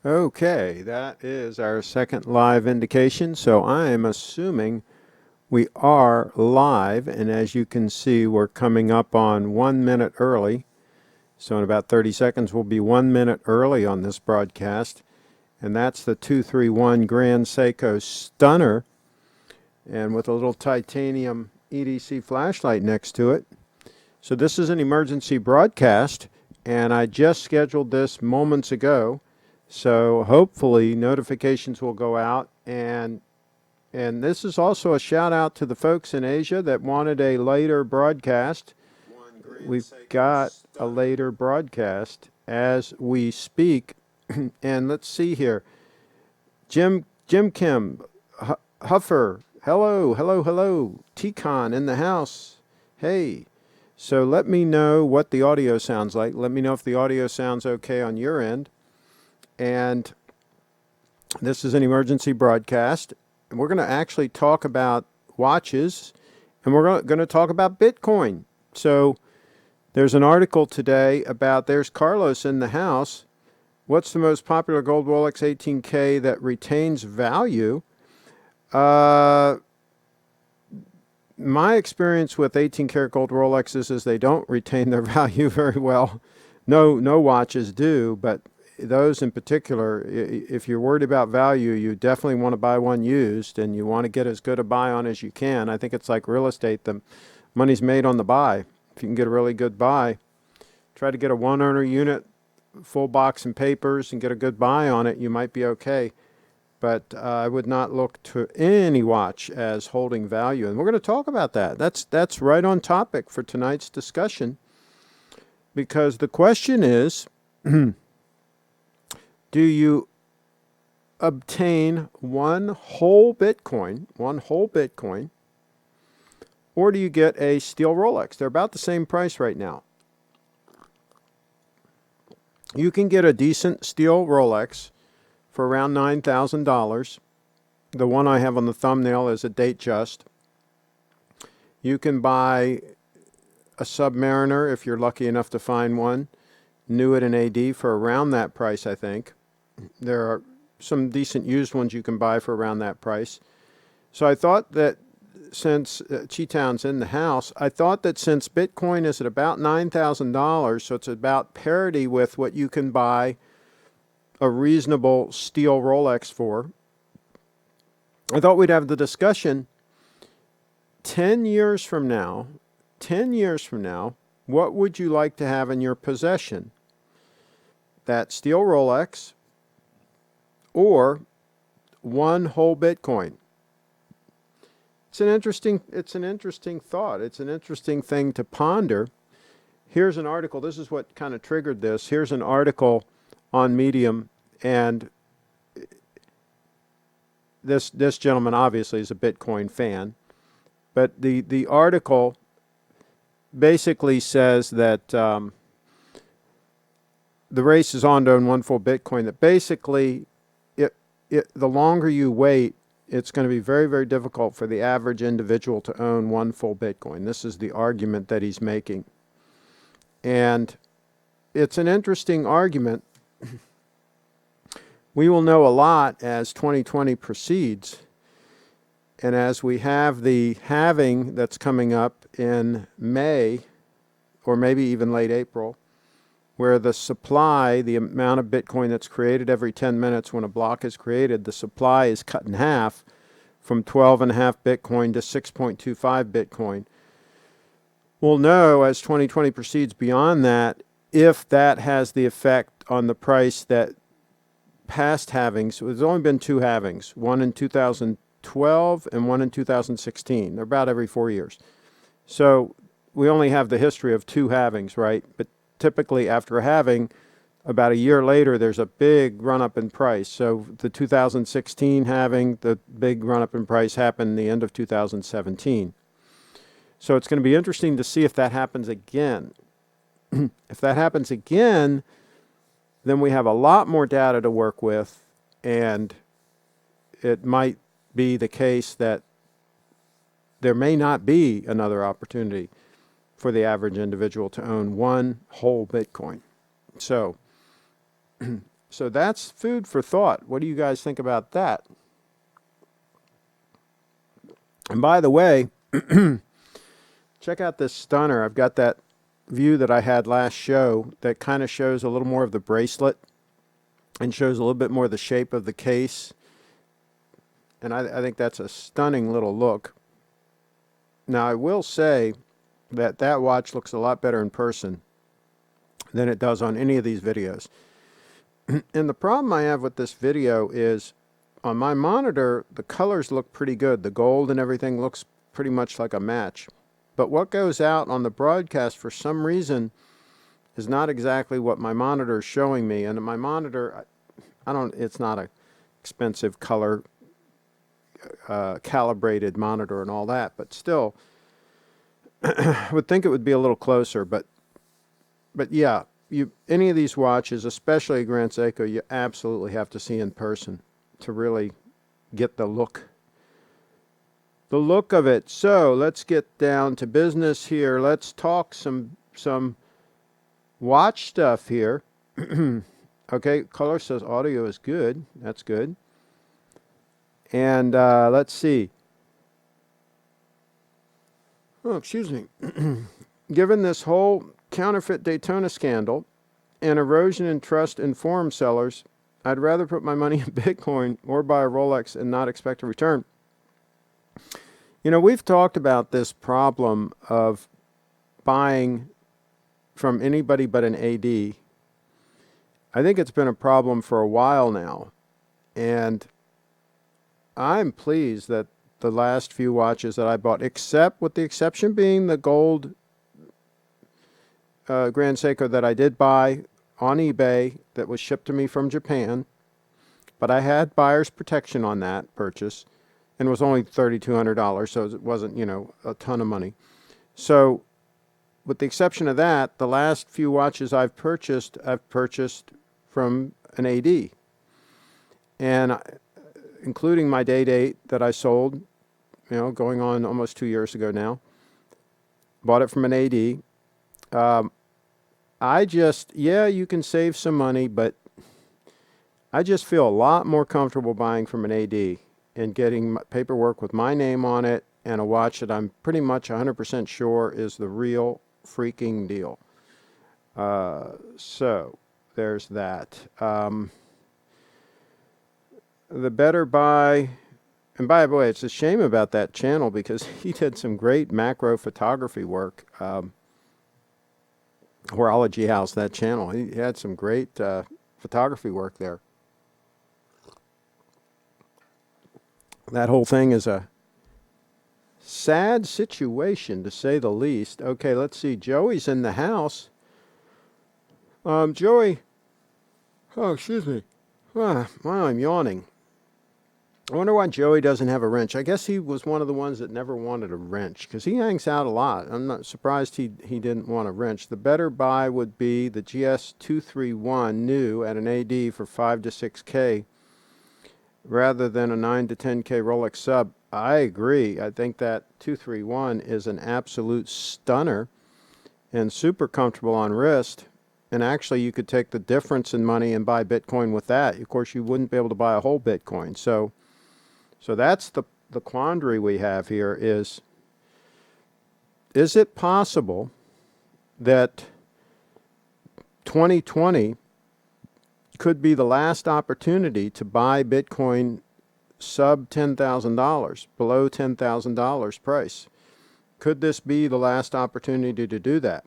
Okay, that is our second live indication. So I am assuming we are live, and as you can see, we're coming up on 1 minute early. So in about 30 seconds, we'll be 1 minute early on this broadcast, and that's the 231 Grand Seiko Stunner, and with a little titanium EDC flashlight next to it. So this is an emergency broadcast, and I just scheduled this moments ago. So hopefully notifications will go out, and this is also a shout out to the folks in Asia that wanted a later broadcast. We've got a later broadcast as we speak. And let's see here. Jim Kim, Huffer, hello. T-Con in the house. Hey. So let me know what the audio sounds like. Let me know if the audio sounds okay on your end. And this is an emergency broadcast. And we're going to actually talk about watches, and we're going to talk about Bitcoin. So there's an article today about, there's Carlos in the house. What's the most popular gold Rolex 18K that retains value? My experience with 18-karat gold Rolexes is they don't retain their value very well. No watches do, but those in particular, if you're worried about value, you definitely want to buy one used, and you want to get as good a buy on as you can. I think it's like real estate. The money's made on the buy. If you can get a really good buy, try to get a one-owner unit, full box and papers, and get a good buy on it, you might be okay. But I would not look to any watch as holding value. And we're going to talk about that. That's right on topic for tonight's discussion. Because the question is, do you obtain one whole Bitcoin, or do you get a steel Rolex? They're about the same price right now. You can get a decent steel Rolex for around $9,000. The one I have on the thumbnail is a Datejust. You can buy a Submariner if you're lucky enough to find one, new at an AD, for around that price, I think. There are some decent used ones you can buy for around that price. So I thought that since Chi-Town's in the house, I thought that since Bitcoin is at about $9,000, so it's about parity with what you can buy a reasonable steel Rolex for, I thought we'd have the discussion 10 years from now, what would you like to have in your possession? That steel Rolex or one whole Bitcoin? It's an interesting thought. It's an interesting thing to ponder. Here's an article. This is what kind of triggered this. Here's an article on Medium, and this gentleman obviously is a Bitcoin fan, but the article basically says that the race is on to own one full Bitcoin. That basically, the longer you wait, it's going to be very, very difficult for the average individual to own one full Bitcoin. This is the argument that he's making, and it's an interesting argument. We will know a lot as 2020 proceeds, and as we have the halving that's coming up in May, or maybe even late April, where the supply, the amount of Bitcoin that's created every 10 minutes when a block is created, the supply is cut in half from 12.5 Bitcoin to 6.25 Bitcoin. We'll know as 2020 proceeds beyond that if that has the effect on the price that past halvings. There's only been two halvings, one in 2012 and one in 2016. They're about every 4 years. So we only have the history of two halvings, right? But typically after a halving, about a year later, there's a big run-up in price. So the 2016 halving, the big run-up in price happened the end of 2017. So it's going to be interesting to see if that happens again. If that happens again, then we have a lot more data to work with, and it might be the case that there may not be another opportunity for the average individual to own one whole Bitcoin. So So that's food for thought. What do you guys think about that? And by the way, check out this stunner. I've got that view that I had last show that kind of shows a little more of the bracelet and shows a little bit more of the shape of the case. And I think that's a stunning little look. Now, I will say that that watch looks a lot better in person than it does on any of these videos. And the problem I have with this video is on my monitor, the colors look pretty good. The gold and everything looks pretty much like a match. But what goes out on the broadcast for some reason is not exactly what my monitor is showing me. And my monitor, it's not an expensive color calibrated monitor and all that, but still, I would think it would be a little closer. But yeah, any of these watches, especially a Grand Seiko, you absolutely have to see in person to really get the look of it. So let's get down to business here. Let's talk some watch stuff here. Okay, color says audio is good. That's good. And let's see. Oh, excuse me. Given this whole counterfeit Daytona scandal and erosion in trust in forum sellers, I'd rather put my money in Bitcoin or buy a Rolex and not expect a return. You know, we've talked about this problem of buying from anybody but an AD. I think it's been a problem for a while now. And I'm pleased that the last few watches that I bought, except with the exception being the gold Grand Seiko that I did buy on eBay that was shipped to me from Japan, but I had buyer's protection on that purchase, and it was only $3,200, so it wasn't, a ton of money. So with the exception of that, the last few watches I've purchased from an AD. And including my day date that I sold, going on almost 2 years ago now. Bought it from an AD. You can save some money, but I just feel a lot more comfortable buying from an AD and getting paperwork with my name on it and a watch that I'm pretty much 100% sure is the real freaking deal. So there's that. The better buy, and by the way, it's a shame about that channel because he did some great macro photography work. Horology House, that channel, he had some great photography work there. That whole thing is a sad situation, to say the least. Okay, let's see. Joey's in the house. Joey. Oh, excuse me. Wow, I'm yawning. I wonder why Joey doesn't have a wrench. I guess he was one of the ones that never wanted a wrench because he hangs out a lot. I'm not surprised he didn't want a wrench. The better buy would be the GS231 new at an AD for 5 to 6K rather than a 9 to 10K Rolex sub. I agree. I think that 231 is an absolute stunner and super comfortable on wrist. And actually, you could take the difference in money and buy Bitcoin with that. Of course, you wouldn't be able to buy a whole Bitcoin. So that's the quandary we have here is it possible that 2020 could be the last opportunity to buy Bitcoin sub $10,000, below $10,000 price? Could this be the last opportunity to do that?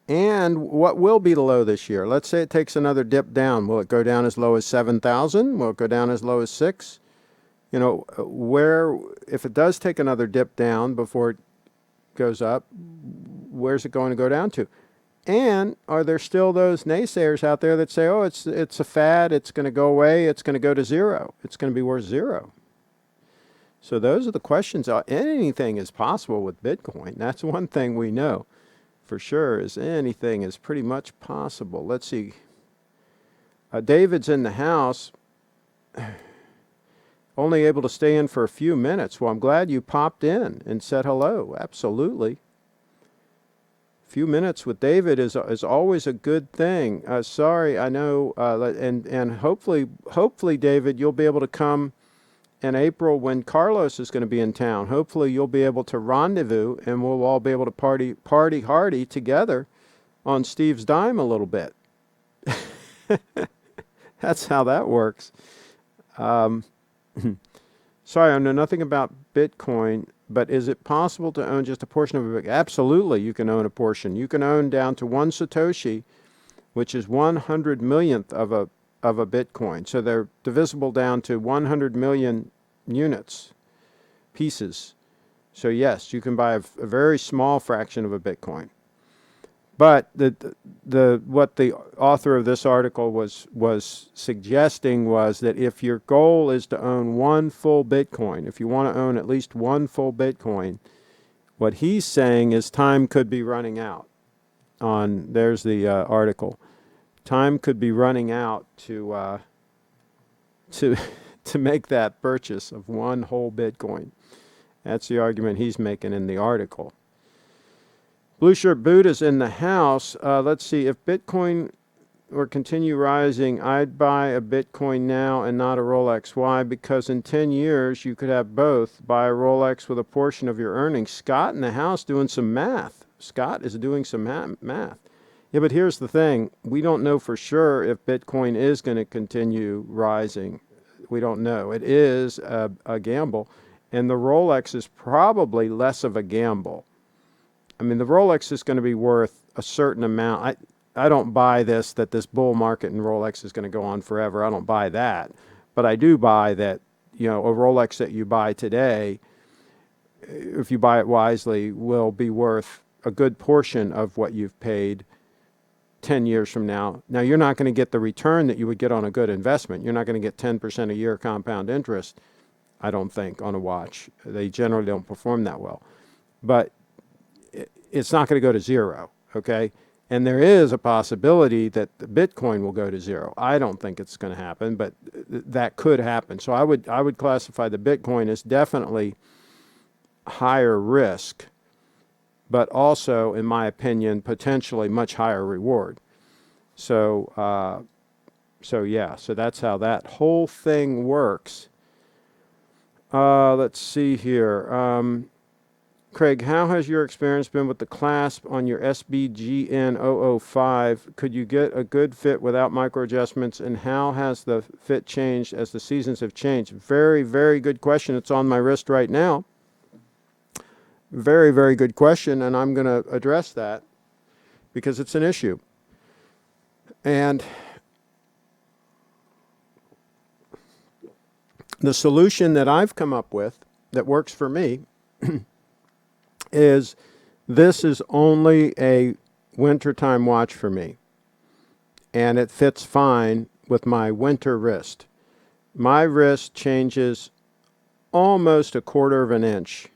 And what will be the low this year? Let's say it takes another dip down. Will it go down as low as 7,000? Will it go down as low as 6? If it does take another dip down before it goes up, where's it going to go down to? And are there still those naysayers out there that say, oh, it's a fad, it's going to go away, it's going to go to zero, it's going to be worth zero? So those are the questions. Anything is possible with Bitcoin. That's one thing we know for sure, is anything is pretty much possible. Let's see. David's in the house, only able to stay in for a few minutes. Well, I'm glad you popped in and said hello. Absolutely. few minutes with David is always a good thing. Sorry, I know, and hopefully, David, you'll be able to come in April when Carlos is going to be in town. Hopefully, you'll be able to rendezvous, and we'll all be able to party hardy together on Steve's dime a little bit. That's how that works. Sorry, I know nothing about Bitcoin, but is it possible to own just a portion of a Bitcoin? Absolutely, you can own a portion. You can own down to one Satoshi, which is 100 millionth of a Bitcoin. So they're divisible down to 100 million units, pieces. So yes, you can buy a very small fraction of a Bitcoin. But what the author of this article was suggesting was that if your goal is to own one full Bitcoin, if you want to own at least one full Bitcoin, what he's saying is time could be running out. There's the article. Time could be running out to make that purchase of one whole Bitcoin. That's the argument he's making in the article. Blue Shirt Buddha's in the house. Let's see. If Bitcoin were continue rising, I'd buy a Bitcoin now and not a Rolex. Why? Because in 10 years, you could have both. Buy a Rolex with a portion of your earnings. Scott in the house doing some math. Scott is doing some math. Yeah, but here's the thing. We don't know for sure if Bitcoin is going to continue rising. We don't know. It is a gamble. And the Rolex is probably less of a gamble. I mean, the Rolex is going to be worth a certain amount. I don't buy that this bull market in Rolex is going to go on forever. I don't buy that. But I do buy that, a Rolex that you buy today, if you buy it wisely, will be worth a good portion of what you've paid 10 years from now. Now, you're not going to get the return that you would get on a good investment. You're not going to get 10% a year compound interest, I don't think, on a watch. They generally don't perform that well. But it's not going to go to zero, okay? And there is a possibility that the Bitcoin will go to zero. I don't think it's going to happen, but that could happen. So I would classify the Bitcoin as definitely higher risk, but also, in my opinion, potentially much higher reward. So that's how that whole thing works. Let's see here. Craig, how has your experience been with the clasp on your SBGN 005? Could you get a good fit without micro adjustments, and how has the fit changed as the seasons have changed? Very, very good question. It's on my wrist right now. Very, very good question, and I'm going to address that because it's an issue. And the solution that I've come up with that works for me is this is only a wintertime watch for me, and it fits fine with my winter wrist. My wrist changes almost a quarter of an inch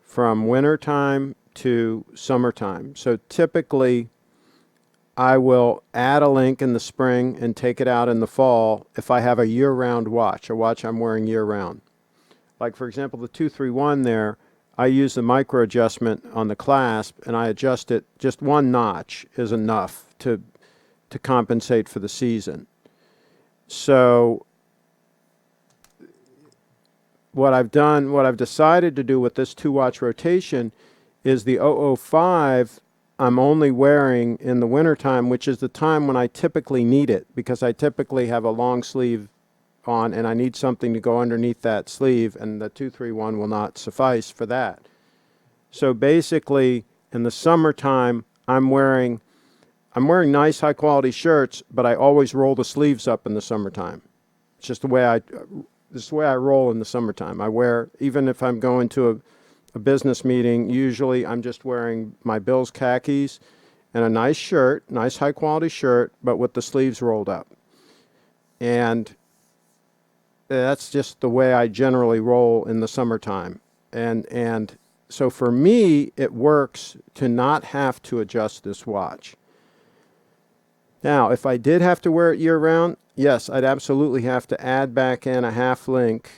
from wintertime to summertime. So typically, I will add a link in the spring and take it out in the fall if I have a year-round watch, a watch I'm wearing year-round. Like, for example, the 231 there, I use the micro adjustment on the clasp, and I adjust it. Just one notch is enough to compensate for the season. So what I've decided to do with this 2-watch rotation is the 005 I'm only wearing in the wintertime, which is the time when I typically need it, because I typically have a long sleeve on and I need something to go underneath that sleeve, and the 231 will not suffice for that. So basically, in the summertime, I'm wearing nice high quality shirts, but I always roll the sleeves up in the summertime. It's just the way I roll in the summertime. I wear, even if I'm going to a business meeting, usually I'm just wearing my Bill's khakis and a nice shirt, nice high quality shirt, but with the sleeves rolled up. And that's just the way I generally roll in the summertime. And so for me, it works to not have to adjust this watch. Now, if I did have to wear it year-round, yes, I'd absolutely have to add back in a half link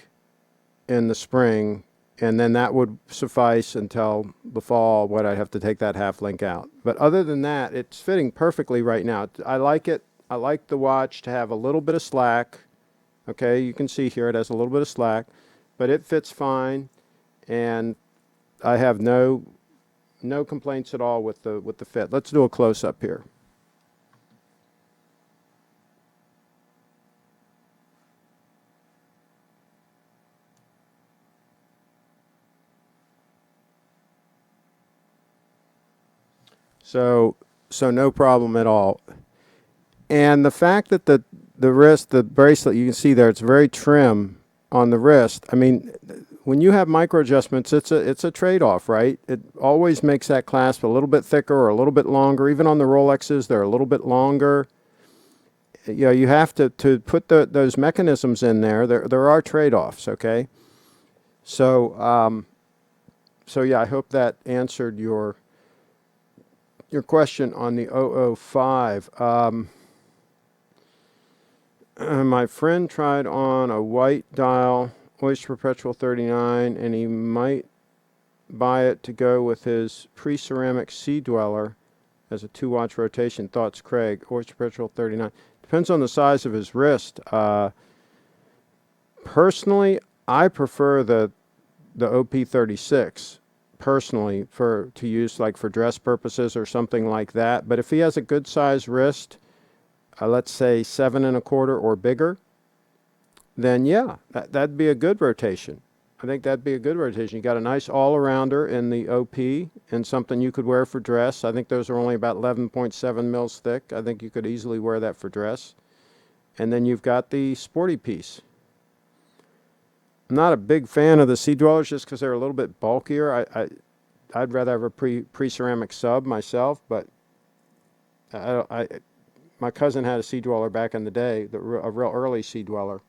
in the spring and then that would suffice until the fall when I'd have to take that half link out. But other than that, it's fitting perfectly right now. I like it. I like the watch to have a little bit of slack. Okay, you can see here it has a little bit of slack, but it fits fine, and I have no complaints at all with the fit. Let's do a close up here. So no problem at all. And the fact that the wrist, the bracelet, you can see there, it's very trim on the wrist. I mean, when you have micro adjustments, it's a trade-off, right? It always makes that clasp a little bit thicker or a little bit longer. Even on the Rolexes, they're a little bit longer. You know, you have to put those mechanisms in there. There are trade-offs, okay? So, so yeah, I hope that answered your question on the 005. My friend tried on a white dial Oyster Perpetual 39, and he might buy it to go with his pre-ceramic Sea Dweller as a 2-watch rotation. Thoughts, Craig? Oyster Perpetual 39. Depends on the size of his wrist. Personally, I prefer the OP36. Personally, to use like for dress purposes or something like that. But if he has a good size wrist, let's say 7 1/4 or bigger, then yeah, that'd be a good rotation. I think that'd be a good rotation. You got a nice all-arounder in the OP and something you could wear for dress. I think those are only about 11.7 mils thick. I think you could easily wear that for dress. And then you've got the sporty piece. I'm not a big fan of the Sea Dwellers just because they're a little bit bulkier. I'd rather have a pre-ceramic sub myself, but my cousin had a Sea Dweller back in the day, a real early Sea Dweller.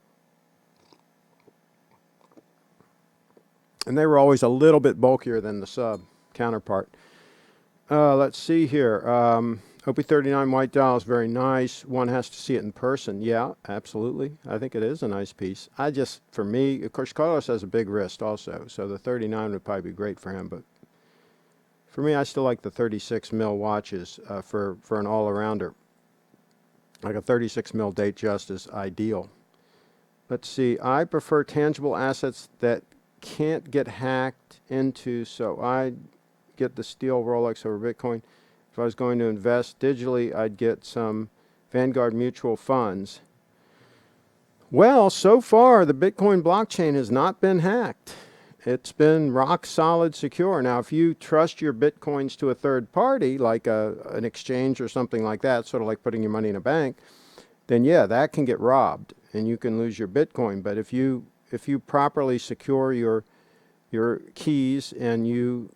And they were always a little bit bulkier than the sub counterpart. Let's see here. OP39 white dial is very nice. One has to see it in person. Yeah, absolutely. I think it is a nice piece. For me, of course, Carlos has a big wrist also, so the 39 would probably be great for him. But for me, I still like the 36 mil watches for an all-arounder. Like a 36 mil Datejust is ideal. Let's see. I prefer tangible assets that can't get hacked into, so I get the steel Rolex over Bitcoin. If I was going to invest digitally, I'd get some Vanguard mutual funds. Well, so far, the Bitcoin blockchain has not been hacked. It's been rock solid secure. Now, if you trust your Bitcoins to a third party, like an exchange or something like that, sort of like putting your money in a bank, then yeah, that can get robbed and you can lose your Bitcoin. But if you properly secure your keys and you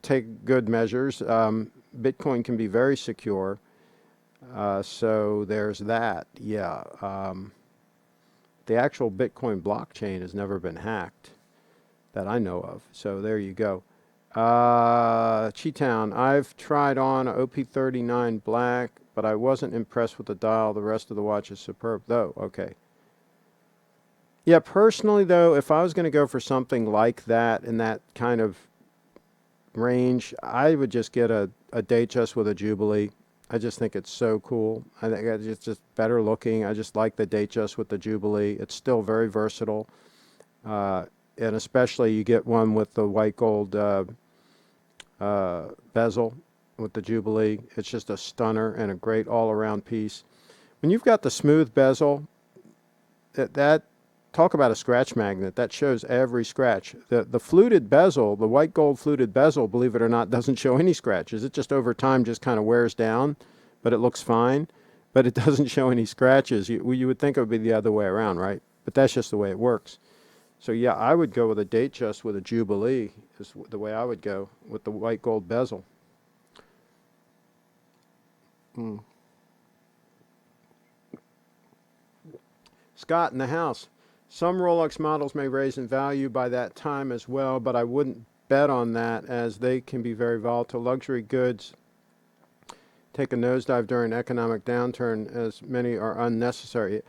take good measures, Bitcoin can be very secure. So there's that. Yeah. The actual Bitcoin blockchain has never been hacked that I know of. So there you go. Cheetown, I've tried on a OP39 black, but I wasn't impressed with the dial. The rest of the watch is superb, though. Okay. Yeah, personally, though, if I was going to go for something like that in that kind of range, I would just get a Datejust with a Jubilee. I just think it's so cool. I think it's just better looking. I just like the Datejust with the Jubilee. It's still very versatile. And especially you get one with the white gold bezel with the Jubilee. It's just a stunner and a great all-around piece. When you've got the smooth bezel, that talk about a scratch magnet. That shows every scratch. The fluted bezel, the white gold fluted bezel, believe it or not, doesn't show any scratches. It just over time just kind of wears down, but it looks fine. But it doesn't show any scratches. You would think it would be the other way around, right? But that's just the way it works. So yeah, I would go with a Datejust with a Jubilee is the way I would go with the white gold bezel. Scott in the house. Some Rolex models may raise in value by that time as well, but I wouldn't bet on that as they can be very volatile. Luxury goods take a nosedive during economic downturn as many are unnecessary.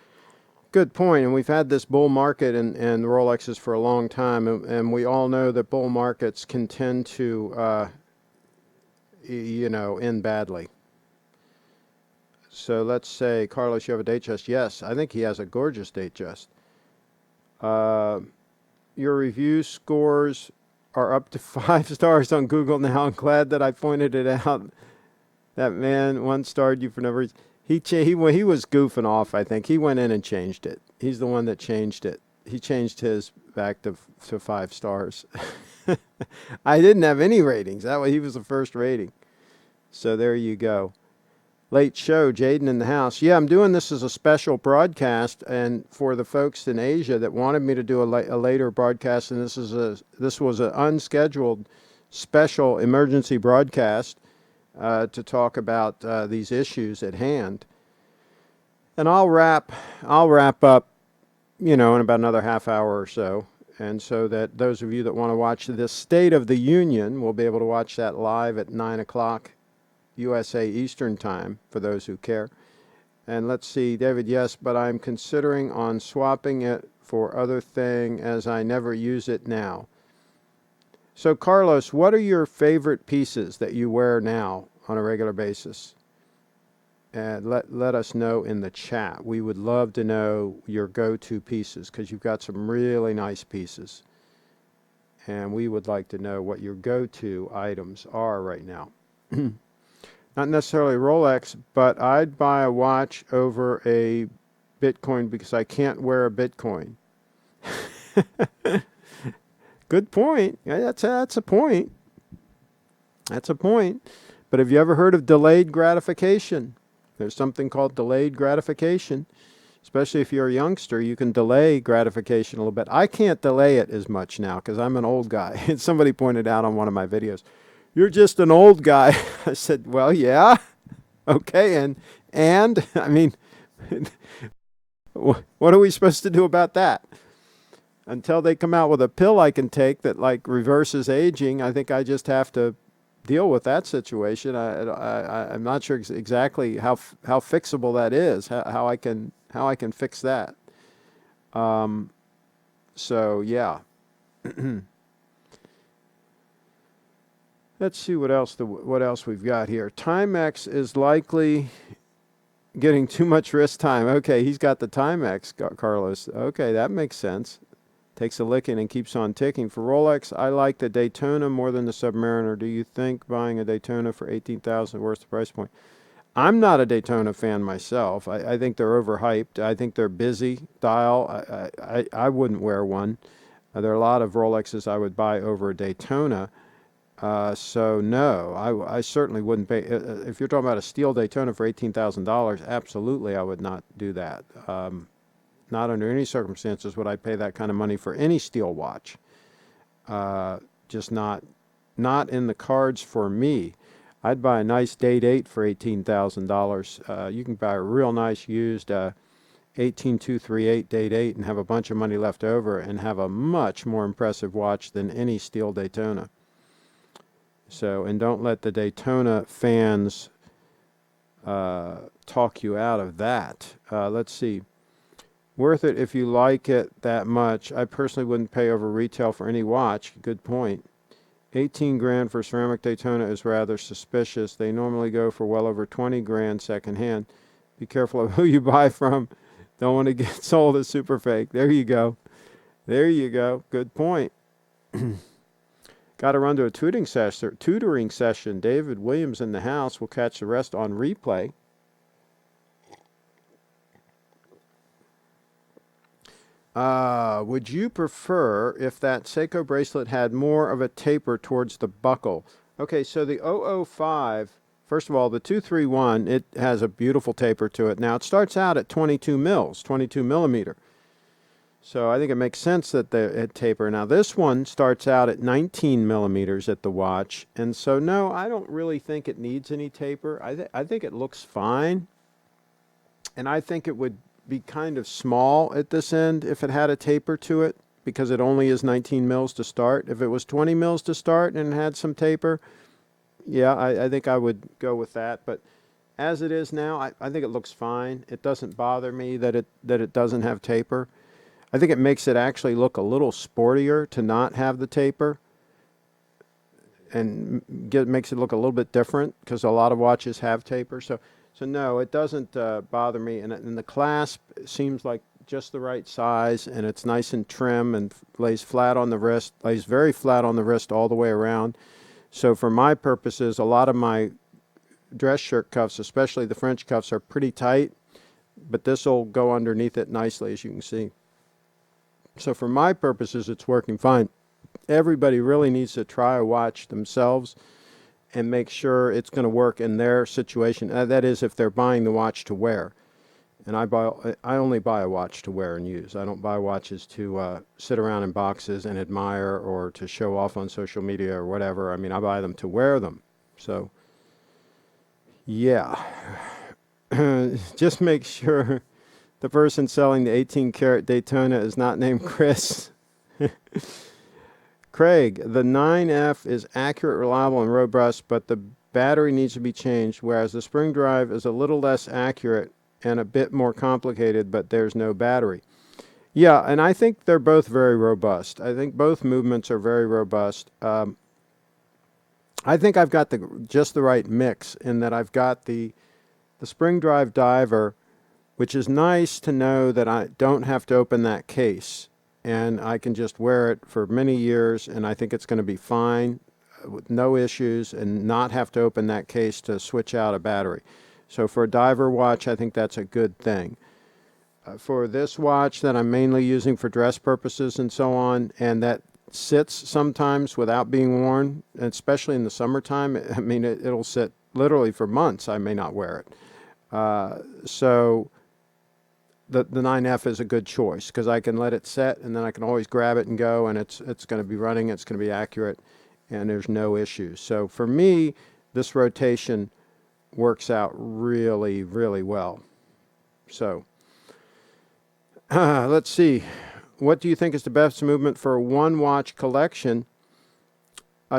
Good point. And we've had this bull market in Rolexes for a long time, and we all know that bull markets can tend to, end badly. So let's say, Carlos, you have a Datejust. Yes, I think he has a gorgeous Datejust. Your review scores are up to 5 stars on Google now. I'm glad that I pointed it out. That man 1-starred you for no reason. He was goofing off, I think. He went in and changed it. He's the one that changed it. He changed his back to 5 stars. I didn't have any ratings. That way he was the first rating. So there you go. Late show, Jaden in the house. Yeah, I'm doing this as a special broadcast, and for the folks in Asia that wanted me to do a later broadcast, and this was an unscheduled special emergency broadcast to talk about these issues at hand. And I'll wrap up, in about another half hour or so, and so that those of you that want to watch this State of the Union will be able to watch that live at 9 o'clock. USA Eastern Time, for those who care. And let's see, David, yes, but I'm considering on swapping it for other thing as I never use it now. So, Carlos, what are your favorite pieces that you wear now on a regular basis? And let us know in the chat. We would love to know your go-to pieces, because you've got some really nice pieces. And we would like to know what your go-to items are right now. Not necessarily Rolex, but I'd buy a watch over a Bitcoin because I can't wear a Bitcoin. Good point. Yeah, that's a point. That's a point. But have you ever heard of delayed gratification? There's something called delayed gratification. Especially if you're a youngster, you can delay gratification a little bit. I can't delay it as much now because I'm an old guy. And somebody pointed out on one of my videos, "You're just an old guy." I said, well, yeah. Okay, and I mean, what are we supposed to do about that? Until they come out with a pill I can take that like reverses aging, I think I just have to deal with that situation. I'm not sure exactly how fixable that is, how I can fix that. So yeah. Let's see what else we've got here. Timex is likely getting too much wrist time. Okay, he's got the Timex, Carlos. Okay, that makes sense. Takes a licking and keeps on ticking. For Rolex, I like the Daytona more than the Submariner. Do you think buying a Daytona for $18,000 worth the price point? I'm not a Daytona fan myself. I think they're overhyped. I think they're busy dial. I wouldn't wear one. There are a lot of Rolexes I would buy over a Daytona. So no, I certainly wouldn't pay. If you're talking about a steel Daytona for $18,000, absolutely I would not do that. Not under any circumstances would I pay that kind of money for any steel watch. Just not in the cards for me. I'd buy a nice Date 8 for $18,000. You can buy a real nice used 18238 Date 8 and have a bunch of money left over and have a much more impressive watch than any steel Daytona. So, and don't let the Daytona fans talk you out of that. Let's see. Worth it if you like it that much. I personally wouldn't pay over retail for any watch. Good point. 18 grand for ceramic Daytona is rather suspicious. They normally go for well over 20 grand secondhand. Be careful of who you buy from. Don't want to get sold as super fake. There you go. There you go. Good point. Got to run to a tutoring session. David Williams in the house. We'll catch the rest on replay. Would you prefer if that Seiko bracelet had more of a taper towards the buckle? Okay, so the 005, first of all, the 231, it has a beautiful taper to it. Now, it starts out at 22 millimeter. So I think it makes sense that it taper. Now, this one starts out at 19 millimeters at the watch. And so, no, I don't really think it needs any taper. I think it looks fine. And I think it would be kind of small at this end if it had a taper to it, because it only is 19 mils to start. If it was 20 mils to start and had some taper, yeah, I think I would go with that. But as it is now, I think it looks fine. It doesn't bother me that it doesn't have taper. I think it makes it actually look a little sportier to not have the taper, and makes it look a little bit different because a lot of watches have taper. So no, it doesn't bother me. And the clasp seems like just the right size, and it's nice and trim and lays flat on the wrist, lays very flat on the wrist all the way around. So for my purposes, a lot of my dress shirt cuffs, especially the French cuffs, are pretty tight, but this will go underneath it nicely, as you can see. So for my purposes, it's working fine. Everybody really needs to try a watch themselves and make sure it's going to work in their situation. That is, if they're buying the watch to wear. And I only buy a watch to wear and use. I don't buy watches to sit around in boxes and admire or to show off on social media or whatever. I mean, I buy them to wear them. So, yeah. Just make sure the person selling the 18-karat Daytona is not named Chris. Craig, the 9F is accurate, reliable, and robust, but the battery needs to be changed, whereas the spring drive is a little less accurate and a bit more complicated, but there's no battery. Yeah, and I think they're both very robust. I think both movements are very robust. I think I've got just the right mix in that I've got the spring drive diver, which is nice to know that I don't have to open that case, and I can just wear it for many years, and I think it's going to be fine with no issues and not have to open that case to switch out a battery. So for a diver watch, I think that's a good thing. For this watch that I'm mainly using for dress purposes and so on, and that sits sometimes without being worn, especially in the summertime, I mean, it'll sit literally for months. I may not wear it. So the 9F is a good choice because I can let it set and then I can always grab it and go, and it's going to be running, it's going to be accurate, and there's no issues. So for me, this rotation works out really, really well. So let's see. What do you think is the best movement for a one watch collection?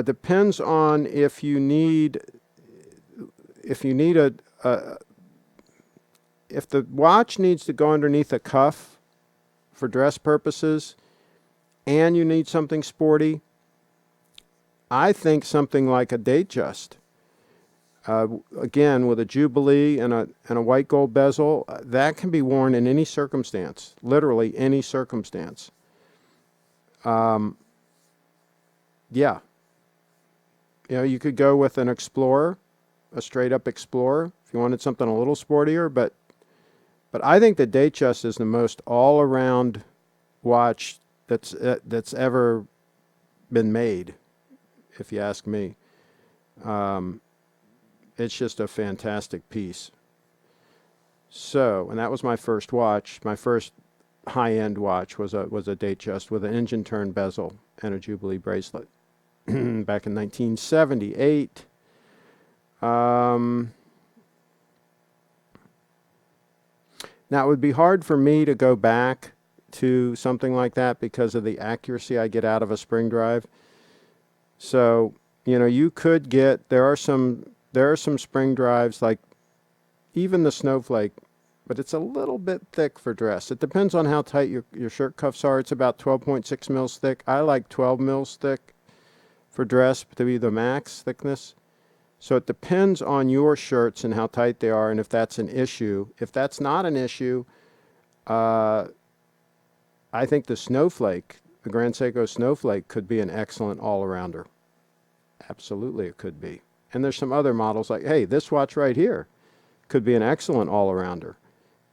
Depends on if you need if the watch needs to go underneath a cuff for dress purposes and you need something sporty, I think something like a Datejust. Again, with a Jubilee and a white gold bezel, that can be worn in any circumstance, literally any circumstance. Yeah. You could go with an Explorer, a straight-up Explorer, if you wanted something a little sportier, but I think the Datejust is the most all-around watch that's ever been made, if you ask me. It's just a fantastic piece. So, and that was my first watch. My first high-end watch was a Datejust with an engine turn bezel and a Jubilee bracelet back in 1978. Now, it would be hard for me to go back to something like that because of the accuracy I get out of a spring drive. So, you could get, there are some spring drives, like even the Snowflake, but it's a little bit thick for dress. It depends on how tight your shirt cuffs are. It's about 12.6 mils thick. I like 12 mils thick for dress to be the max thickness. So it depends on your shirts and how tight they are and if that's an issue. If that's not an issue, I think the Snowflake, the Grand Seiko Snowflake, could be an excellent all-arounder. Absolutely it could be. And there's some other models like, hey, this watch right here could be an excellent all-arounder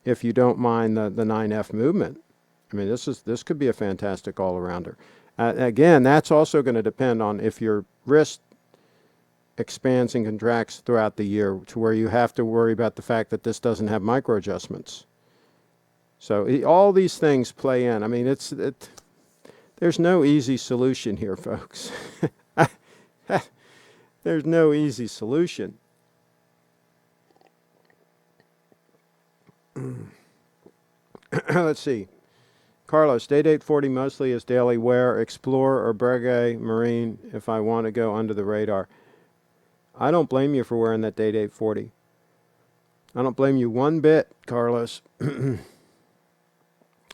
if you don't mind the 9F movement. I mean, this could be a fantastic all-arounder. Again, that's also going to depend on if your wrist expands and contracts throughout the year to where you have to worry about the fact that this doesn't have micro adjustments. So all these things play in. I mean, there's no easy solution here, folks. There's no easy solution. Let's see. Carlos, Day-Date 40 mostly is daily wear, Explorer or Breguet Marine if I want to go under the radar. I don't blame you for wearing that Day-Date 40. I don't blame you one bit, Carlos.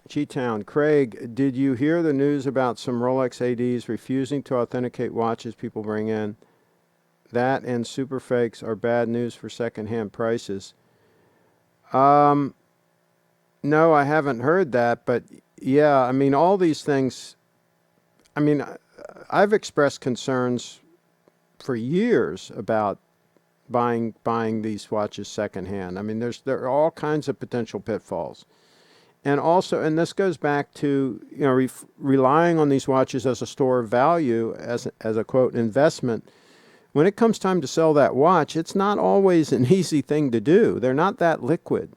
G-Town. Craig, did you hear the news about some Rolex ADs refusing to authenticate watches people bring in? That and super fakes are bad news for secondhand prices. No, I haven't heard that, but yeah, I mean, all these things, I mean, I've expressed concerns for years about buying these watches secondhand. I mean, there are all kinds of potential pitfalls. And also, and this goes back to, you know, relying on these watches as a store of value, as a quote investment. When it comes time to sell that watch, it's not always an easy thing to do. They're not that liquid.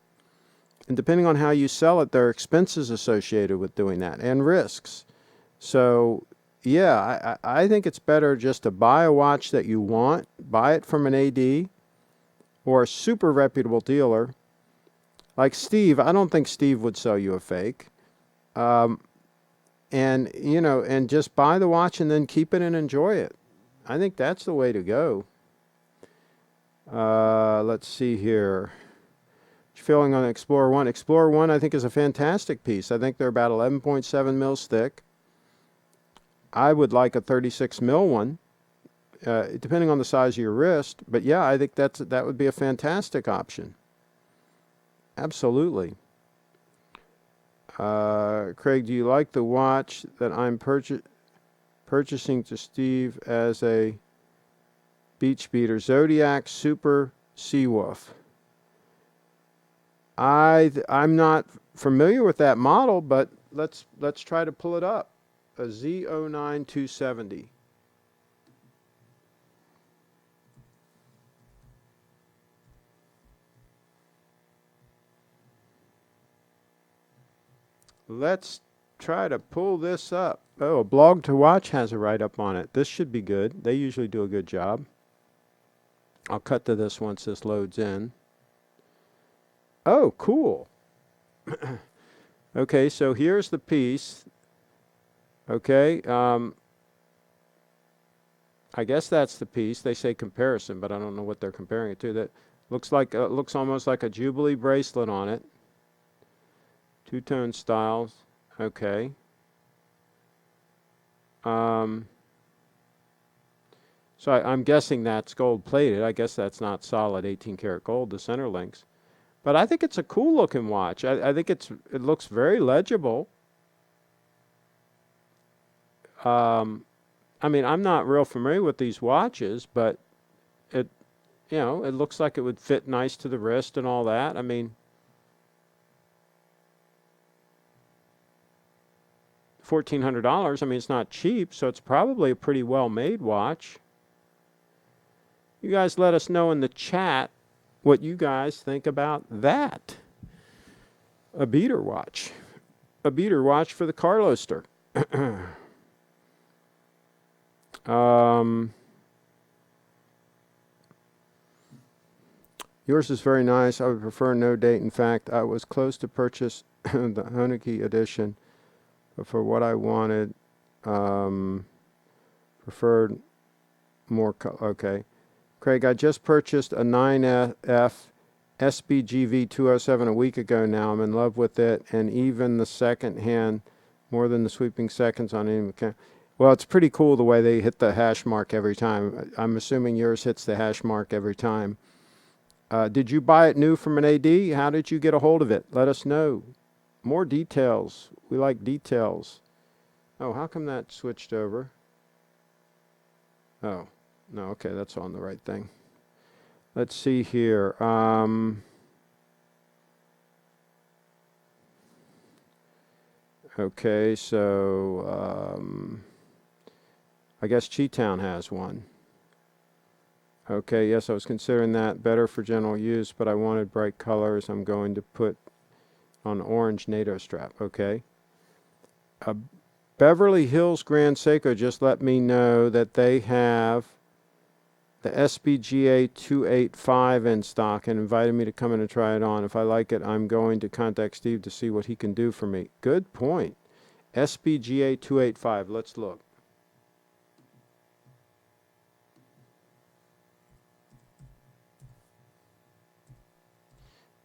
And depending on how you sell it, there are expenses associated with doing that and risks. So, yeah, I think it's better just to buy a watch that you want, buy it from an AD or a super reputable dealer. Like Steve, I don't think Steve would sell you a fake. And, you know, and just buy the watch and then keep it and enjoy it. I think that's the way to go. Let's see here. Feeling on Explorer 1. Explorer 1, I think, is a fantastic piece. I think they're about 11.7 mils thick. I would like a 36 mil one, depending on the size of your wrist. But yeah, I think that would be a fantastic option. Absolutely. Craig, do you like the watch that I'm purchasing to Steve as a beach beater? Zodiac Super Seawolf. I'm not familiar with that model, but let's try to pull it up. A Z09 270. Let's try to pull this up. Oh, a blog to watch has a write-up on it. This should be good. They usually do a good job. I'll cut to this once this loads in. Oh, cool. Okay, so here's the piece. Okay, I guess that's the piece. They say comparison, but I don't know what they're comparing it to. That looks almost like a Jubilee bracelet on it. Two-tone styles. Okay. So I'm guessing that's gold-plated. I guess that's not solid 18-karat gold, the center links. But I think it's a cool-looking watch. I think it looks very legible. I mean, I'm not real familiar with these watches, but it looks like it would fit nice to the wrist and all that. I mean, $1,400. I mean, it's not cheap, so it's probably a pretty well-made watch. You guys let us know in the chat what you guys think about that. A beater watch. A beater watch for the Carloster. Yours is very nice. I would prefer no date. In fact, I was close to purchase the Honecky edition, but for what I wanted, preferred more. Okay. Craig, I just purchased a 9F SBGV 207 a week ago now. I'm in love with it, and even the second hand more than the sweeping seconds on any mechanic. Well, it's pretty cool the way they hit the hash mark every time. I'm assuming yours hits the hash mark every time. Did you buy it new from an AD? How did you get a hold of it? Let us know. More details. We like details. Oh, how come that switched over? Oh, no, okay, that's on the right thing. Let's see here. Okay, so I guess Cheetown has one. Okay, yes, I was considering that better for general use, but I wanted bright colors. I'm going to put on orange NATO strap. Okay. Beverly Hills Grand Seiko just let me know that they have the SBGA 285 in stock and invited me to come in and try it on. If I like it, I'm going to contact Steve to see what he can do for me. Good point. SBGA 285. Let's look.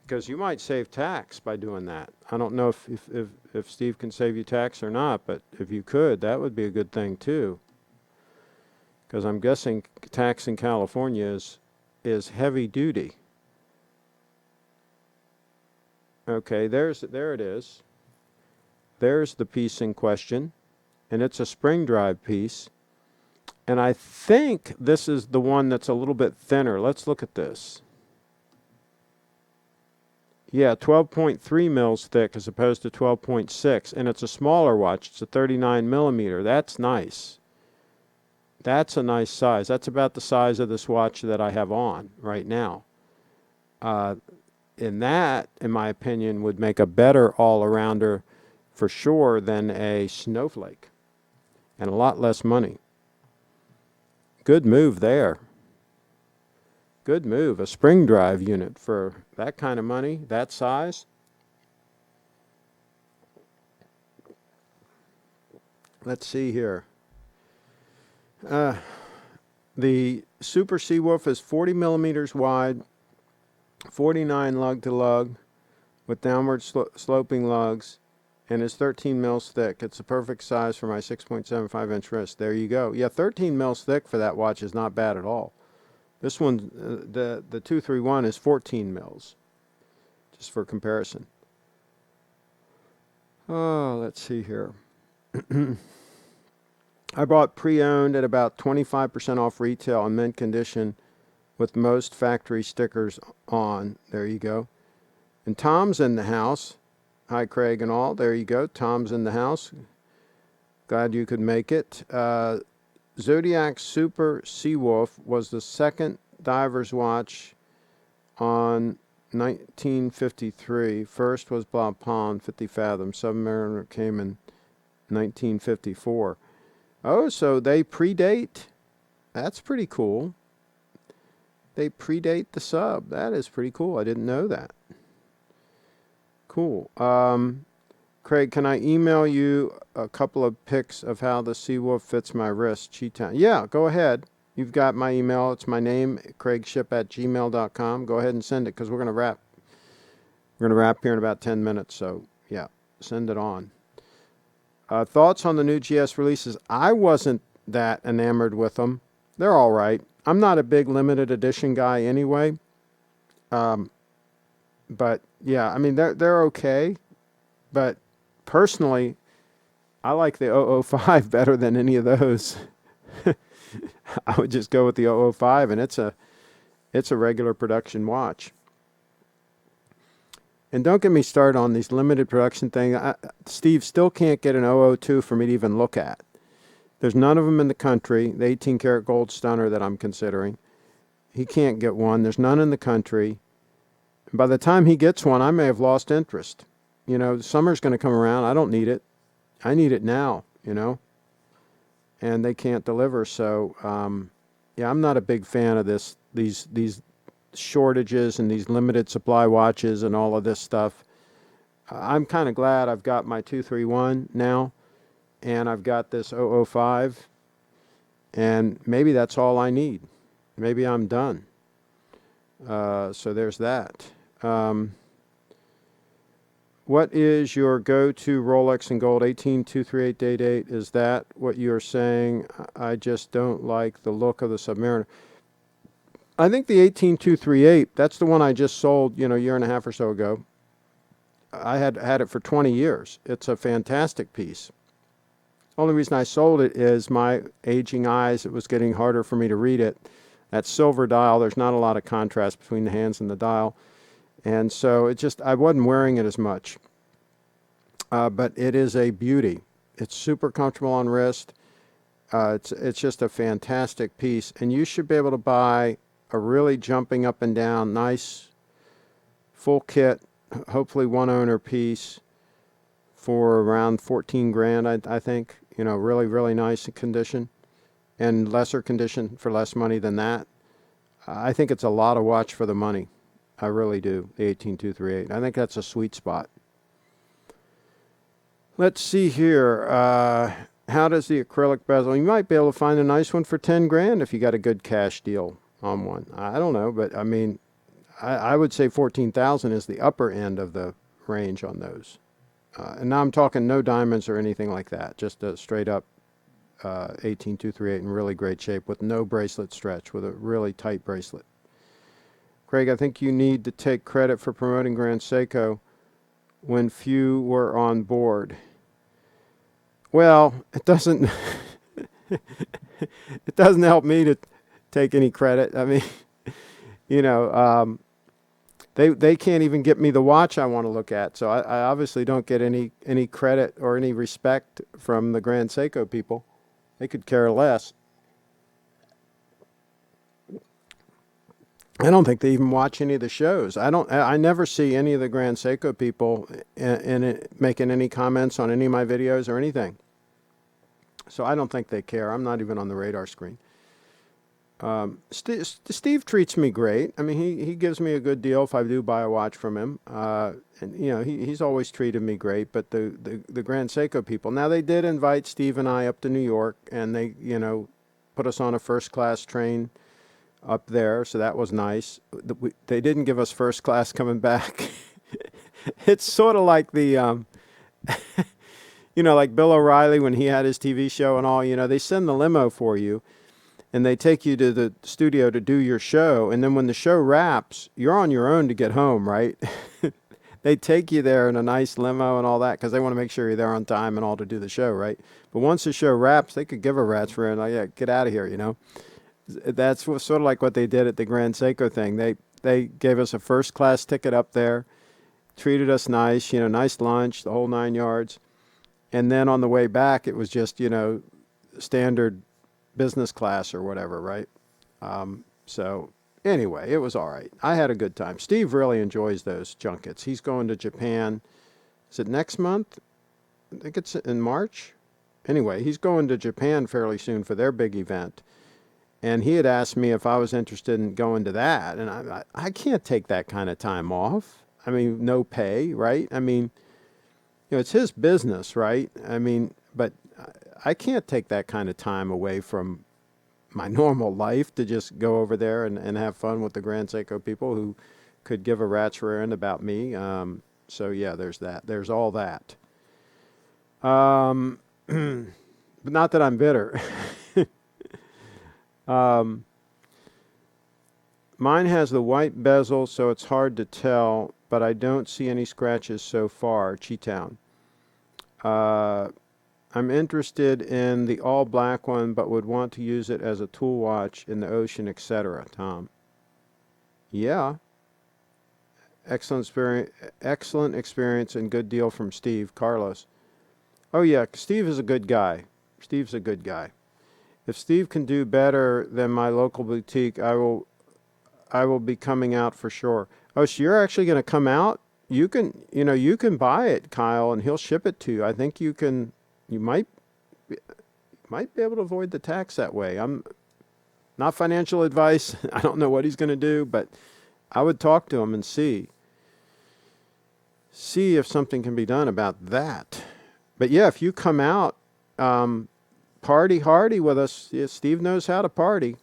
because you might save tax by doing that. I don't know if Steve can save you tax or not, but if you could, that would be a good thing too. Because I'm guessing tax in California is heavy duty. Okay, there it is. There's the piece in question, and it's a spring drive piece. And I think this is the one that's a little bit thinner. Let's look at this. Yeah, 12.3 mils thick as opposed to 12.6, and it's a smaller watch. It's a 39 millimeter. That's nice. That's a nice size. That's about the size of this watch that I have on right now. And that, in my opinion, would make a better all-arounder for sure than a Snowflake, and a lot less money. Good move there. Good move. A spring drive unit for that kind of money, that size. Let's see here. The Super Seawolf is 40 millimeters wide, 49 lug to lug, with downward sloping lugs, and is 13 mils thick. It's a perfect size for my 6.75 inch wrist. There you go. Yeah, 13 mils thick for that watch is not bad at all. This one, the 231 is 14 mils, just for comparison. Oh, let's see here. I bought pre-owned at about 25% off retail in mint condition with most factory stickers on. There you go. And Tom's in the house. Hi, Craig and all. There you go. Tom's in the house. Glad you could make it. Zodiac Super Seawolf was the second diver's watch on 1953. First was Blancpain 50 Fathom. Submariner came in 1954. Oh, so they predate? That's pretty cool. They predate the sub. That is pretty cool. I didn't know that. Cool. Craig, can I email you a couple of pics of how the Seawolf fits my wrist? Cheetown. Yeah, go ahead. You've got my email. It's my name, CraigShipp@gmail.com. Go ahead and send it because we're going to wrap. We're going to wrap here in about 10 minutes. So, yeah, send it on. Thoughts on the new GS releases? I wasn't that enamored with them. They're all right. I'm not a big limited edition guy anyway. But, yeah, I mean, they're okay. But personally, I like the 005 better than any of those. I would just go with the 005, and it's a regular production watch. And don't get me started on these limited production thing. Steve still can't get an 002 for me to even look at. There's none of them in the country. The 18 karat gold stunner that I'm considering, he can't get one. There's none in the country. And by the time he gets one, I may have lost interest. You know, summer's going to come around. I don't need it. I need it now, you know. And they can't deliver. So, yeah, I'm not a big fan of these shortages and these limited supply watches and all of this stuff. I'm kind of glad I've got my 231 now, and I've got this 005, and maybe that's all I need. Maybe I'm done. So there's that. What is your go-to Rolex in gold? 18238 day date. Is that what you're saying? I just don't like the look of the Submariner. I think the 18238, that's the one I just sold, a year and a half or so ago. I had it for 20 years. It's a fantastic piece. Only reason I sold it is my aging eyes. It was getting harder for me to read it. That silver dial, there's not a lot of contrast between the hands and the dial. And so I wasn't wearing it as much. But it is a beauty. It's super comfortable on wrist. It's just a fantastic piece. And you should be able to buy a really jumping up and down, nice full kit, hopefully one owner piece for around 14 grand, I think. Really, really nice condition, and lesser condition for less money than that. I think it's a lot of watch for the money. I really do, the 18238. I think that's a sweet spot. Let's see here. How does the acrylic bezel? You might be able to find a nice one for 10 grand if you got a good cash deal on one. I don't know, but I mean, I would say 14,000 is the upper end of the range on those. And now I'm talking no diamonds or anything like that, just a straight up 18238 in really great shape with no bracelet stretch, with a really tight bracelet. Craig, I think you need to take credit for promoting Grand Seiko when few were on board. Well, it doesn't it doesn't help me to take any credit. I mean, you know, they can't even get me the watch I want to look at. So I obviously don't get any credit or any respect from the Grand Seiko people. They could care less. I don't think they even watch any of the shows. I never see any of the Grand Seiko people making any comments on any of my videos or anything. So I don't think they care. I'm not even on the radar screen. Steve treats me great. I mean, he gives me a good deal if I do buy a watch from him. And you know, he's always treated me great. But the Grand Seiko people, now they did invite Steve and I up to New York, and they, you know, put us on a first class train up there, so that was nice. They didn't give us first class coming back. It's sort of like the you know, like Bill O'Reilly when he had his TV show and all. You know, they send the limo for you, and they take you to the studio to do your show, and then when the show wraps, you're on your own to get home, right? They take you there in a nice limo and all that because they want to make sure you're there on time and all to do the show, right? But once the show wraps, they could give a rat's rear and like, yeah, get out of here, you know? That's sort of like what they did at the Grand Seiko thing. They gave us a first class ticket up there, treated us nice, you know, nice lunch, the whole 9 yards. And then on the way back, it was just, you know, standard business class or whatever, right? So anyway, it was all right. I had a good time. Steve really enjoys those junkets. He's going to Japan. Is it next month? I think it's in March. Anyway, he's going to Japan fairly soon for their big event. And he had asked me if I was interested in going to that. And I can't take that kind of time off. I mean, no pay, right? I mean, you know, it's his business, right? I mean, but I can't take that kind of time away from my normal life to just go over there and have fun with the Grand Seiko people who could give a rat's rear end about me. So, yeah, there's that. There's all that. But not that I'm bitter. Mine has the white bezel, so it's hard to tell, but I don't see any scratches so far. Cheetown. I'm interested in the all black one, but would want to use it as a tool watch in the ocean, etc. Tom. Yeah. Excellent experience and good deal from Steve. Carlos. Oh yeah, Steve is a good guy. Steve's a good guy. If Steve can do better than my local boutique, I will be coming out for sure. Oh, so you're actually going to come out? You can buy it, Kyle, and he'll ship it to you. I think you might be able to avoid the tax that way. I'm not financial advice. I don't know what he's going to do, but I would talk to him and see if something can be done about that. But yeah, if you come out, party hardy with us. Yeah, Steve knows how to party.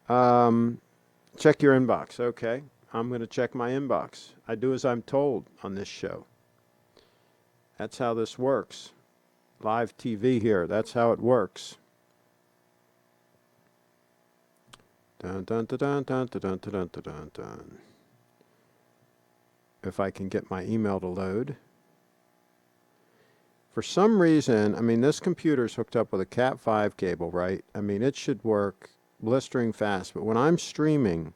Check your inbox. Okay. I'm going to check my inbox. I do as I'm told on this show. That's how this works. Live TV here. That's how it works. Dun, dun, dun, dun, dun, dun, dun, dun, dun, dun. If I can get my email to load. For some reason, I mean, this computer's hooked up with a Cat5 cable, right? I mean, it should work blistering fast. But when I'm streaming,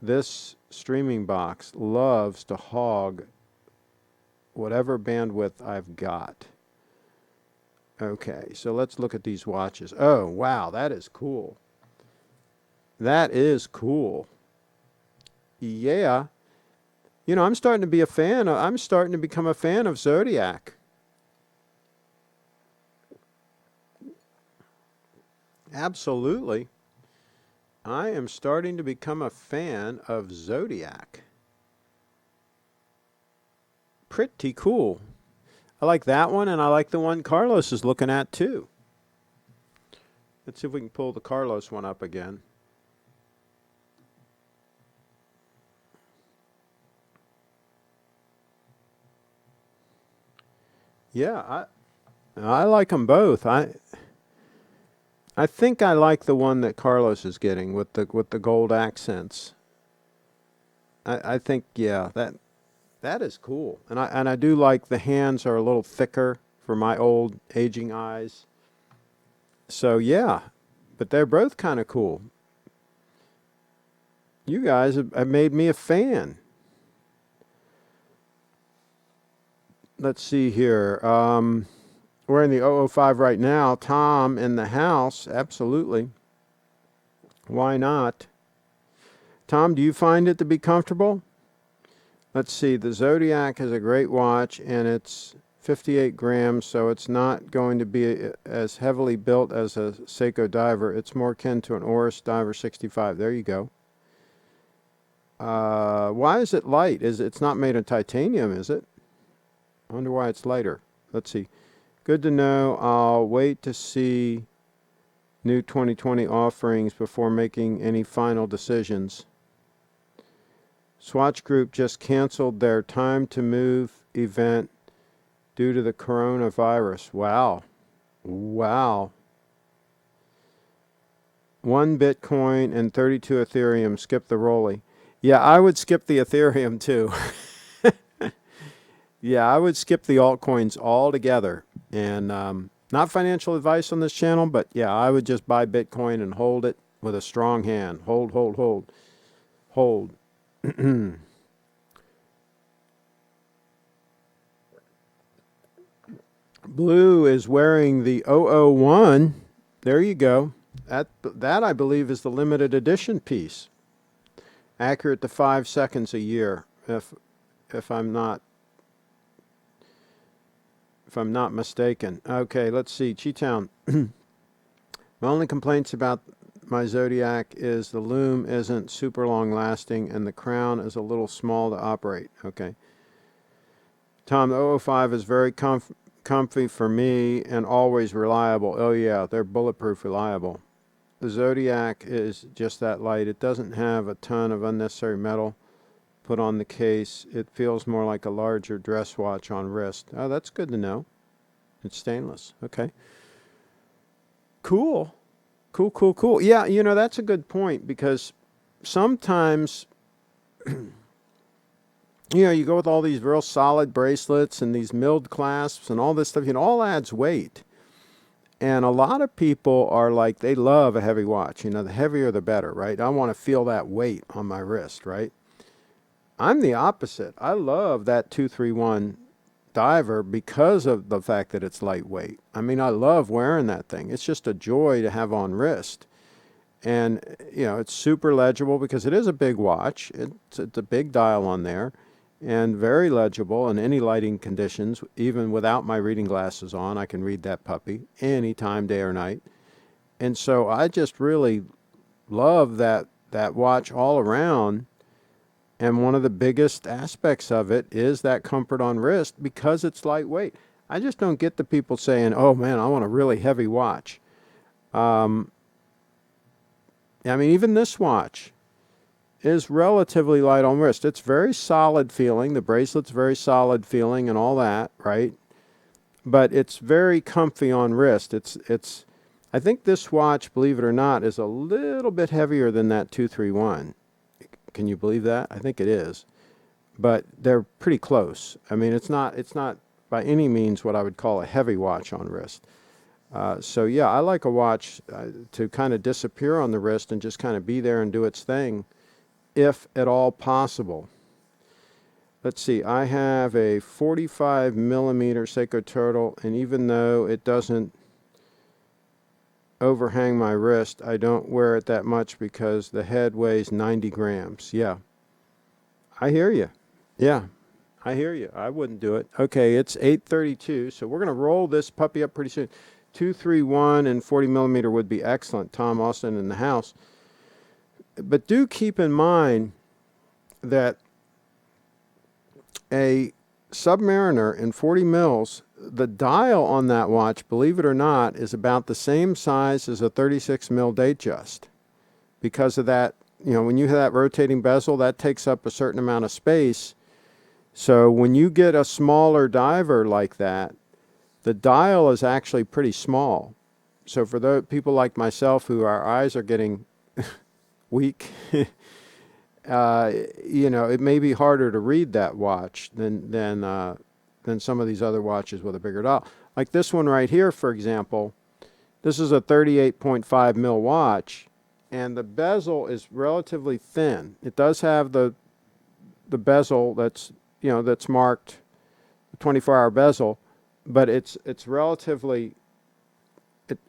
this streaming box loves to hog whatever bandwidth I've got. Okay, so let's look at these watches. Oh, wow, that is cool. That is cool. Yeah. You know, I'm starting to become a fan of Zodiac. Absolutely. I am starting to become a fan of Zodiac. Pretty cool. I like that one, and I like the one Carlos is looking at, too. Let's see if we can pull the Carlos one up again. Yeah, I like them both. I think I like the one that Carlos is getting with the gold accents. I think yeah, that is cool. And I do like the hands are a little thicker for my old aging eyes. So yeah, but they're both kind of cool. You guys have made me a fan. Let's see here. We're in the 005 right now. Tom in the house, absolutely. Why not? Tom, do you find it to be comfortable? Let's see. The Zodiac is a great watch, and it's 58 grams, so it's not going to be as heavily built as a Seiko diver. It's more akin to an Oris Diver 65. There you go. Why is it light? It's not made of titanium, is it? I wonder why it's lighter. Let's see. Good to know. I'll wait to see new 2020 offerings before making any final decisions. Swatch Group just canceled their Time to Move event due to the coronavirus. Wow. Wow. 1 Bitcoin and 32 Ethereum. Skip the Rolly. Yeah, I would skip the Ethereum too. Yeah, I would skip the altcoins altogether. And not financial advice on this channel, but yeah, I would just buy Bitcoin and hold it with a strong hand. Hold, hold, hold, hold. Blue is wearing the 001. There you go. That I believe is the limited edition piece. Accurate to 5 seconds a year, if I'm not mistaken. Okay, let's see. Cheetown. My only complaints about my Zodiac is the lume isn't super long lasting and the crown is a little small to operate. Okay. Tom, the 005 is very comfy for me and always reliable. Oh yeah, they're bulletproof reliable. The Zodiac is just that light. It doesn't have a ton of unnecessary metal put on the case. It feels more like a larger dress watch on wrist. Oh, that's good to know. It's stainless. Okay. Cool. Cool, cool, cool. Yeah, that's a good point because sometimes, you go with all these real solid bracelets and these milled clasps and all this stuff, all adds weight. And a lot of people are like, they love a heavy watch. The heavier the better, right? I want to feel that weight on my wrist, right? I'm the opposite. I love that 231 diver because of the fact that it's lightweight. I mean, I love wearing that thing. It's just a joy to have on wrist. And, it's super legible because it is a big watch. It's a big dial on there and very legible in any lighting conditions. Even without my reading glasses on, I can read that puppy anytime, day or night. And so I just really love that watch all around. And one of the biggest aspects of it is that comfort on wrist because it's lightweight. I just don't get the people saying, oh man, I want a really heavy watch. I mean, even this watch is relatively light on wrist. It's very solid feeling. The bracelet's very solid feeling and all that, right? But it's very comfy on wrist. I think this watch, believe it or not, is a little bit heavier than that 231. Can you believe that? I think it is. But they're pretty close. I mean, it's not by any means what I would call a heavy watch on wrist. So yeah, I like a watch to kind of disappear on the wrist and just kind of be there and do its thing, if at all possible. Let's see, I have a 45 millimeter Seiko Turtle, and even though it doesn't overhang my wrist, I don't wear it that much because the head weighs 90 grams. Yeah, I hear you. Yeah, I hear you. I wouldn't do it. Okay, it's 8:32, so we're going to roll this puppy up pretty soon. 231 and 40 millimeter would be excellent. Tom Austin in the house. But do keep in mind that a Submariner in 40 mils, the dial on that watch, believe it or not, is about the same size as a 36 mil Datejust. Because of that, when you have that rotating bezel, that takes up a certain amount of space. So when you get a smaller diver like that, The dial is actually pretty small. So for those people like myself who our eyes are getting weak, you know, it may be harder to read that watch than some of these other watches with a bigger dial. Like this one right here, for example, this is a 38.5 mil watch, and the bezel is relatively thin. It does have the bezel that's, you know, that's marked 24-hour bezel, but it's relatively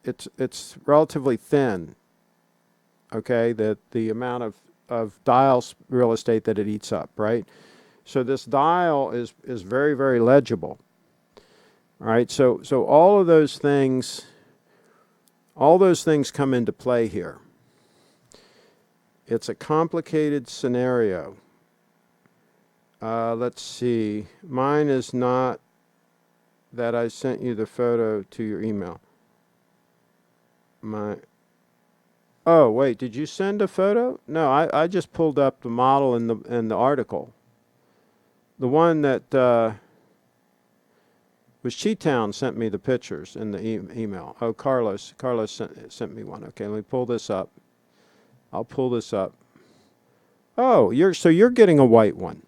it's relatively thin. Okay, the amount of dial real estate that it eats up, right? So this dial is very, very legible. All right, so all those things come into play here. It's a complicated scenario. Let's see. Mine is not that I sent you the photo to your email. Oh, wait, did you send a photo? No, I just pulled up the model in the article. The one that was Cheetown sent me the pictures in the email. Oh, Carlos sent me one. Okay, let me pull this up. I'll pull this up. Oh, you're getting a white one.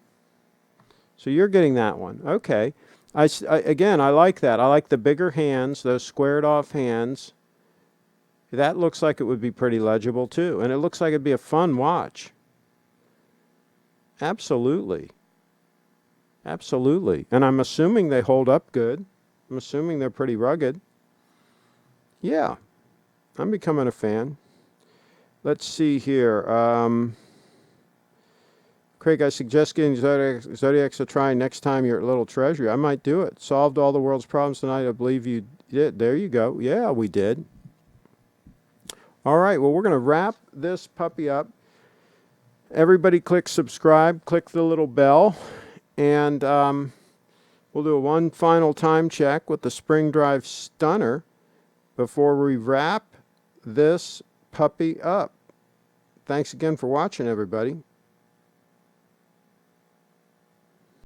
So you're getting that one. Okay. Again, I like that. I like the bigger hands, those squared off hands. That looks like it would be pretty legible too. And it looks like it'd be a fun watch. Absolutely. Absolutely. And I'm assuming they hold up good. I'm assuming they're pretty rugged. Yeah. I'm becoming a fan. Let's see here. Craig, I suggest getting Zodiacs a try next time you're at Little Treasury. I might do it. Solved all the world's problems tonight. I believe you did. There you go. Yeah, we did. All right, well, we're going to wrap this puppy up. Everybody click subscribe, click the little bell, and we'll do one final time check with the Spring Drive Stunner before we wrap this puppy up. Thanks again for watching, everybody.